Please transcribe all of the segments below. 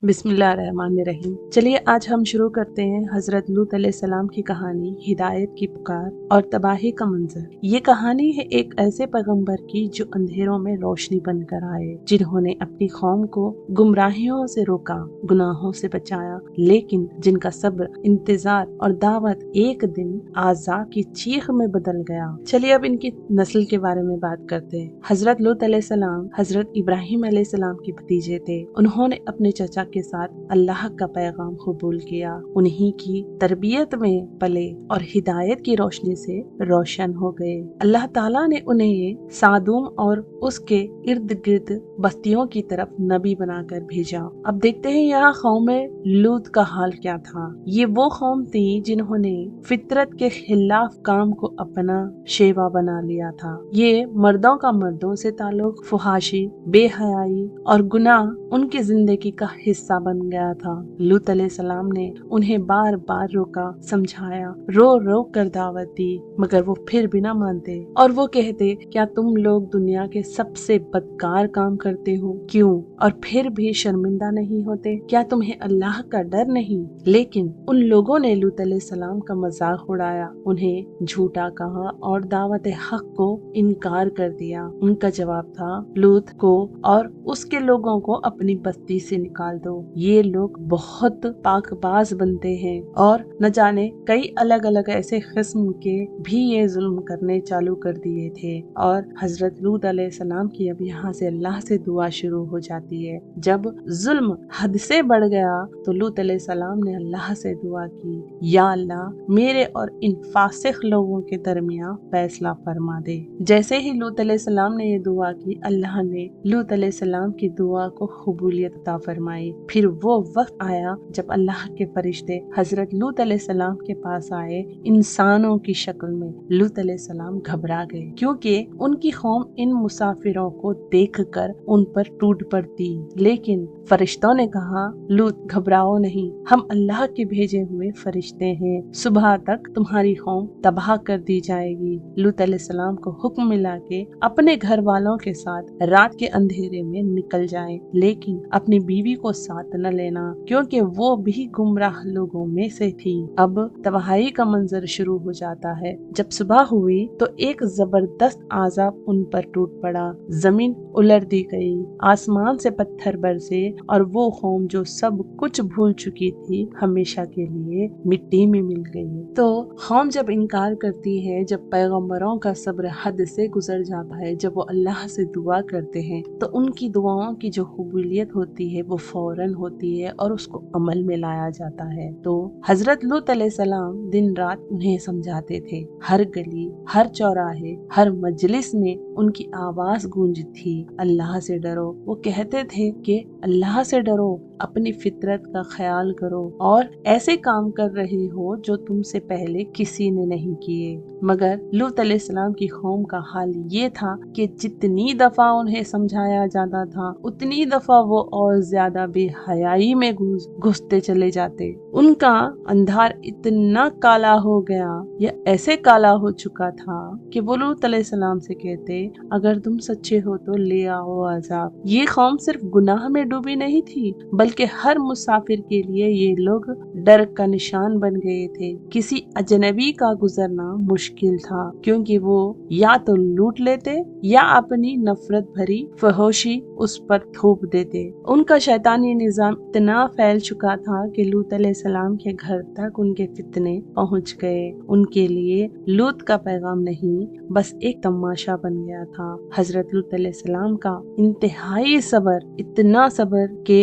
बिस्मिल्लाहिर्रहमानिर्रहीम। चलिए आज हम शुरू करते हैं हजरत लूत अलैहिस्सलाम की कहानी हिदायत की पुकार और तबाही का मंजर। ये कहानी है एक ऐसे पैगंबर की जो अंधेरों में रोशनी बनकर आए, जिन्होंने अपनी कौम को गुमराहियों से रोका, गुनाहों से बचाया, लेकिन जिनका सब्र, इंतजार और दावत एक दिन आज़ा की चीख में बदल गया। चलिए अब इनकी नस्ल के बारे में बात करते हैं। हजरत लूत अलैहिस्सलाम हजरत इब्राहिम अलैहिस्सलाम के भतीजे थे। उन्होंने अपने चचा के साथ अल्लाह का पैगाम कबूल किया, उन्हीं की तरबियत में पले और हिदायत की रोशनी से रोशन हो गए। अल्लाह ताला ने उन्हें सादूम और उसके इर्द गिर्द बस्तियों की तरफ नबी बनाकर भेजा। अब देखते हैं यहाँ कौम लूत का हाल क्या था। ये वो कौम थी जिन्होंने फितरत के खिलाफ काम को अपना शेवा बना लिया था। ये मर्दों का मर्दों से ताल्लुक, फुहाशी, बेहयाई और गुनाह उनकी जिंदगी का हिस्सा बन गया था। लूत अलैहिस्सलाम ने उन्हें बार बार रोका, समझाया, रो रो कर दावत दी, मगर वो फिर भी ना मानते और वो कहते, क्या तुम लोग दुनिया के सबसे बदकार काम करते हो? क्यों? और फिर भी शर्मिंदा नहीं होते? क्या तुम्हें अल्लाह का डर नहीं? लेकिन उन लोगों ने लूत अलैहिस्सलाम का मजाक उड़ाया, उन्हें झूठा कहा और दावत हक को इनकार कर दिया। उनका जवाब था, लूत को और उसके लोगों को अपनी बस्ती से निकाल दो। ये लोग बहुत पाकबाज बनते हैं और न जाने कई अलग अलग ऐसे किस्म के भी ये जुल्म करने चालू कर दिए थे। और हजरत लूत अलैहिस्सलाम की अब यहाँ से अल्लाह से दुआ शुरू हो जाती है। जब जुल्म हद से बढ़ गया तो लूत अलैहिस्सलाम ने अल्लाह से दुआ की, या अल्लाह मेरे और इन फासिक लोगों के दरमियान फैसला फरमा दे। जैसे ही लूत अलैहिस्सलाम ने ये दुआ की, अल्लाह ने लूत अलैहिस्सलाम की दुआ को कबूलियत अता फरमाई। फिर वो वक्त आया जब अल्लाह के फरिश्ते हजरत लूत अलैहिस्सलाम के पास आए इंसानों की शक्ल में। लूत अलैहिस्सलाम घबरा गए, क्योंकि उनकी कौम इन मुसाफिरों को देखकर उन पर टूट पड़ती। लेकिन फरिश्तों ने कहा, लूत घबराओ नहीं, हम अल्लाह के भेजे हुए फरिश्ते हैं, सुबह तक तुम्हारी कौम तबाह कर दी जाएगी। लूत अलैहिस्सलाम को हुक्म मिला के अपने घर वालों के साथ रात के अंधेरे में निकल जाएं, लेकिन अपनी बीवी को साथ न लेना, क्योंकि वो भी गुमराह लोगों में से थी। अब तबाही का मंजर शुरू हो जाता है। जब सुबह हुई तो एक जबरदस्त आजाब उन पर टूट पड़ा, जमीन उलट दी गई, आसमान से पत्थर बरसे और वो कौम जो सब कुछ भूल चुकी थी हमेशा के लिए मिट्टी में मिल गई। तो कौम जब इनकार करती है, जब पैगंबरों का सब्र हद से गुजर जाता है, जब वो अल्लाह से दुआ करते हैं, तो उनकी दुआओं की जो कबूलियत होती है वो फौरन होती है और उसको अमल में लाया जाता है। तो हजरत लूत अलैहिस्सलाम दिन रात उन्हें समझाते थे। हर गली, हर चौराहे, हर मजलिस में उनकी आवाज गूंजती थी, अल्लाह से डरो। वो कहते थे कि अल्लाह से डरो, अपनी फितरत का ख्याल करो और ऐसे काम कर रहे हो जो तुमसे पहले किसी ने नहीं किए। मगर लूत अलैहिस्सलाम की कौम का हाल ये था कि जितनी दफा उन्हें समझाया जाता था, उतनी दफा वो और ज्यादा बेहयाई में घुसते चले जाते। उनका अंधार इतना काला हो गया, या ऐसे काला हो चुका था कि वो लूत अलैहिस्सलाम से कहते, अगर तुम सच्चे हो तो ले आओ अजाब। ये कौम सिर्फ गुनाह में डूबी नहीं थी, बल्कि हर मुसाफिर के लिए ये लोग डर का निशान बन गए थे। किसी अजनबी का गुजरना मुश्किल था, क्योंकि वो या तो लूट लेते या अपनी नफरत भरी फहोशी उस पर थोप देते। उनका शैतानी निजाम इतना फैल चुका था कि लूत अलैहिस्सलाम के घर तक उनके फितने पहुंच गए। उनके लिए लूत का पैगाम नहीं, बस एक तमाशा बन गया था। हजरत लूत अलैहिस्सलाम का इंतहाई सब्र, इतना सब्र के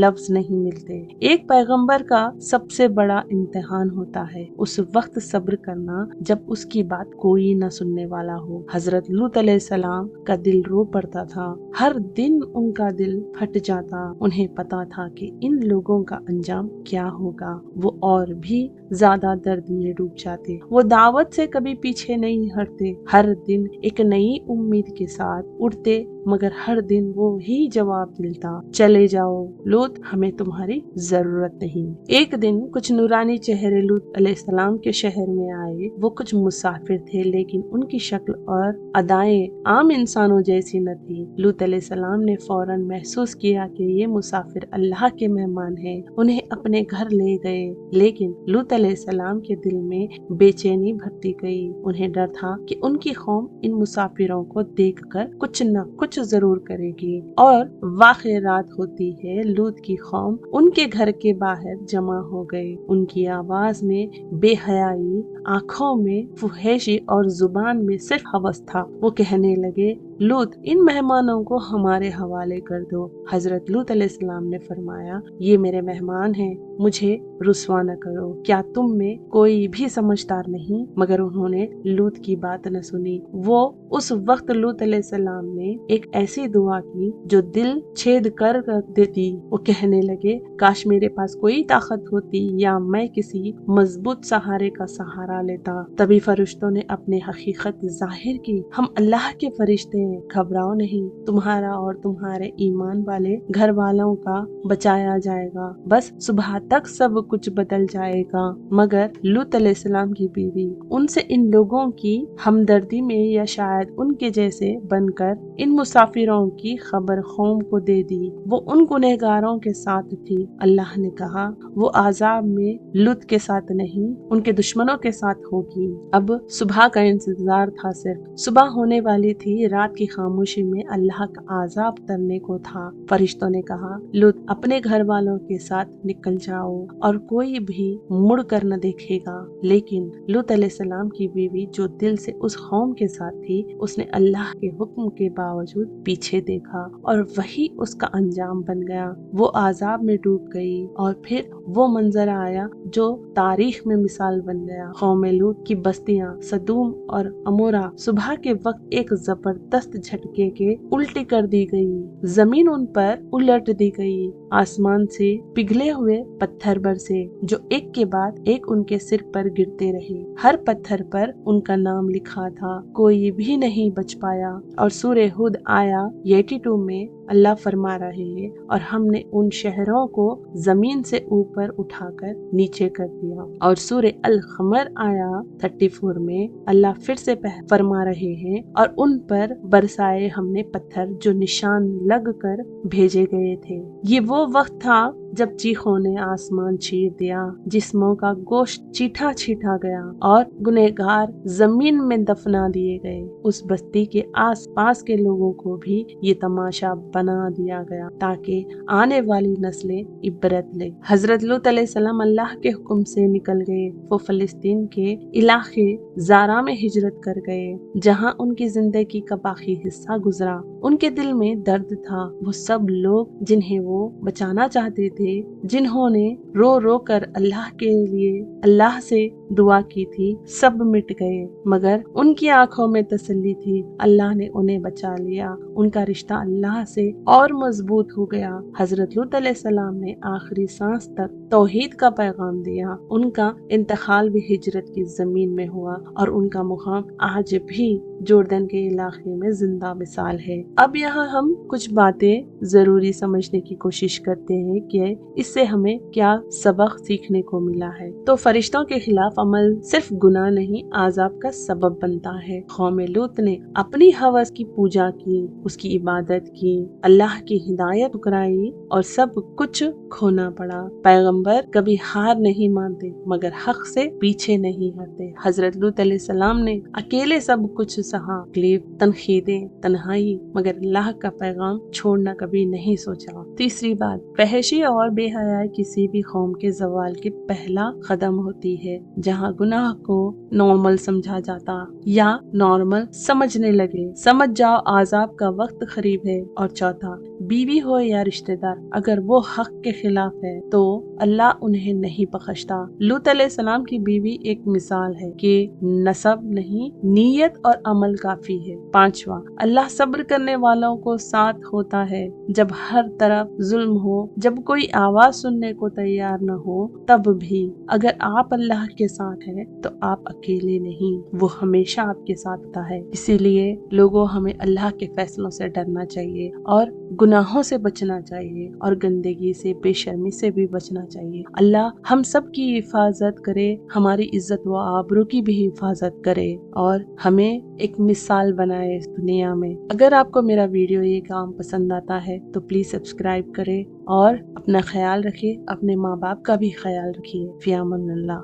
लफ्ज नहीं मिलते। एक पैगंबर का सबसे बड़ा इम्तिहान होता है उस वक्त सब्र करना जब उसकी बात कोई न सुनने वाला हो। हजरत लूत अलैहिस्सलाम का दिल रो पड़ता था, हर दिन उनका दिल फट जाता। उन्हें पता था कि इन लोगों का अंजाम क्या होगा। वो और भी ज्यादा दर्द में डूब जाते। वो दावत से कभी पीछे नहीं हटते, हर दिन एक नई उम्मीद के साथ उठते, मगर हर दिन वो ही जवाब मिलता, चले जाओ लूत, हमें तुम्हारी जरूरत नहीं। एक दिन कुछ नूरानी चेहरे लूत अलैहिस्सलाम के शहर में आए। वो कुछ मुसाफिर थे, लेकिन उनकी शक्ल और अदाएं आम इंसानों जैसी न थी। लूत अलैहिस्सलाम ने फौरन महसूस किया कि ये मुसाफिर अल्लाह के मेहमान हैं, उन्हें अपने घर ले गए। लेकिन लूत अलैहिस्सलाम के दिल में बेचैनी भरती गई। उन्हें डर था कि उनकी कौम इन मुसाफिरों को देखकर कुछ न कुछ जरूर करेगी। और वाक़ई रात होती है, लूत की कौम उनके घर के बाहर जमा हो गई। उनकी आवाज में बेहयाई, आंखों में फुहैशी और जुबान में सिर्फ हवस था। वो कहने लगे, लूत, इन मेहमानों को हमारे हवाले कर दो। हजरत लूत अलैहिस्सलाम ने फरमाया, ये मेरे मेहमान हैं, मुझे रुस्वा न करो। क्या तुम में कोई भी समझदार नहीं? मगर उन्होंने लूत की बात न सुनी। वो उस वक्त लूत अलैहिस्सलाम ने एक ऐसी दुआ की जो दिल छेद कर देती। वो कहने लगे, काश मेरे पास कोई ताकत होती या मैं किसी मजबूत सहारे का सहारा लेता। तभी फरिश्तों ने अपनी हकीकत जाहिर की। हम अल्लाह के फरिश्ते हैं, घबराओ नहीं, तुम्हारा और तुम्हारे ईमान वाले घर वालों का बचाया जाएगा। बस सुबह तक सब कुछ बदल जाएगा। मगर लूत अलैहिस्सलाम की बीवी उनसे इन लोगों की हमदर्दी में या शायद उनके जैसे बनकर इन मुसाफिरों की खबर कौम को दे दी। वो उन गुनहगारों के साथ थी। अल्लाह ने कहा, वो आजाब में लूत के साथ नहीं, उनके दुश्मनों के साथ होगी। अब सुबह का इंतजार था, सिर्फ सुबह होने वाली थी। रात की खामोशी में अल्लाह का आजाब उतरने को था। फरिश्तों ने कहा, लूत, अपने घर वालों के साथ निकल जाओ और कोई भी मुड़ कर न देखेगा। लेकिन लूत अलैहिस्सलाम की बीवी जो दिल से उस कौम के साथ थी, उसने अल्लाह के हुक्म के बावजूद पीछे देखा और वही उसका अंजाम बन गया। वो आजाब में डूब गई और फिर वो मंजर आया जो तारीख में मिसाल बन गया। कौम लूत की बस्तियां सदूम और अमोरा सुबह के वक्त एक जबरदस्त झटके के उल्टी कर दी गई। जमीन उन पर उलट दी गई। आसमान से पिघले हुए पत्थर बरसे जो एक के बाद एक उनके सिर पर गिरते रहे। हर पत्थर पर उनका नाम लिखा था। कोई भी नहीं बच पाया। और सूरह हुद आया 82 में अल्लाह फरमा रहे हैं, और हमने उन शहरों को जमीन से ऊपर उठाकर नीचे कर दिया। और सूरह अल क़मर आया 34 में अल्लाह फिर से फरमा रहे हैं, और उन पर बरसाए हमने पत्थर जो निशान लग कर भेजे गए थे। ये वो वक्त था जब चीखों ने आसमान चीर दिया, जिस्मों का गोश्त चीठा छीटा गया और गुनहगार जमीन में दफना दिए गए। उस बस्ती के आस पास के लोगों को भी ये तमाशा बना दिया गया ताकि आने वाली नस्लें इबरत ले। हजरत लूत अलैहिस्सलाम अल्लाह के हुक्म से निकल गए। वो फलस्तीन के इलाके ज़ारा में हिजरत कर गए, जहाँ उनकी जिंदगी का बाकी हिस्सा गुजरा। उनके दिल में दर्द था। वो सब लोग जिन्हें वो बचाना चाहते थे, जिन्होंने रो रो कर अल्लाह के लिए अल्लाह से दुआ की थी, सब मिट गए। मगर उनकी आंखों में तसल्ली थी, अल्लाह ने उन्हें बचा लिया। उनका रिश्ता अल्लाह से और मजबूत हो गया। हजरत लूत अलैहिस्सलाम ने आखिरी सांस तक तौहीद का पैगाम दिया। उनका इंतकाल भी हिजरत की जमीन में हुआ और उनका मुकाम आज भी जोर्डन के इलाके में जिंदा मिसाल है। अब यहाँ हम कुछ बातें जरूरी समझने की कोशिश करते हैं कि इससे हमें क्या सबक सीखने को मिला है। तो फरिश्तों के खिलाफ अमल सिर्फ गुनाह नहीं, आजाब का सबब बनता है। कौम लूत ने अपनी हवस की पूजा की, उसकी इबादत की, अल्लाह की हिदायत ठुकराई और सब कुछ खोना पड़ा। पैगंबर कभी हार नहीं मानते, मगर हक से पीछे नहीं हटते। हजरत लूत अलैहिस्सलाम ने अकेले सब कुछ सहा, तकलीफ, तनकीदें, तन्हाई, मगर अल्लाह का पैगाम छोड़ना कभी नहीं सोचा। तीसरी बात, फहशी और बेहयाई किसी भी कौम के जवाल की पहला कदम होती है। जहाँ गुनाह को नॉर्मल समझा जाता या नॉर्मल समझने लगे। समझ जाओ आजाब का वक्त करीब है। और चौथा, बीवी हो या रिश्तेदार, अगर वो हक के खिलाफ है तो अल्लाह उन्हें नहीं बख्शता। लूत अलैहिस्सलाम की बीवी एक मिसाल है कि नसब नहीं, नीयत और अमल काफी है। पांचवा, अल्लाह सब्र करने वालों को साथ होता है जब हर तरफ जुल्म हो, जब कोई आवाज सुनने को तैयार न हो, तब भी अगर आप अल्लाह के साथ हैं तो आप अकेले नहीं, वो हमेशा आपके साथ होता है। इसीलिए लोगों, हमें अल्लाह के फैसलों से डरना चाहिए और गुनाहों से बचना चाहिए और गंदगी से, बेशर्मी से भी बचना चाहिए। अल्लाह हम सब की हिफाजत करे, हमारी इज्जत व आबरू की भी हिफाजत करे और हमें एक मिसाल बनाए इस दुनिया में। अगर आपको मेरा वीडियो ये काम पसंद आता है तो प्लीज सब्सक्राइब करें और अपना ख्याल रखिए, अपने माँ बाप का भी ख्याल रखिए। फियामन्नल्लाह।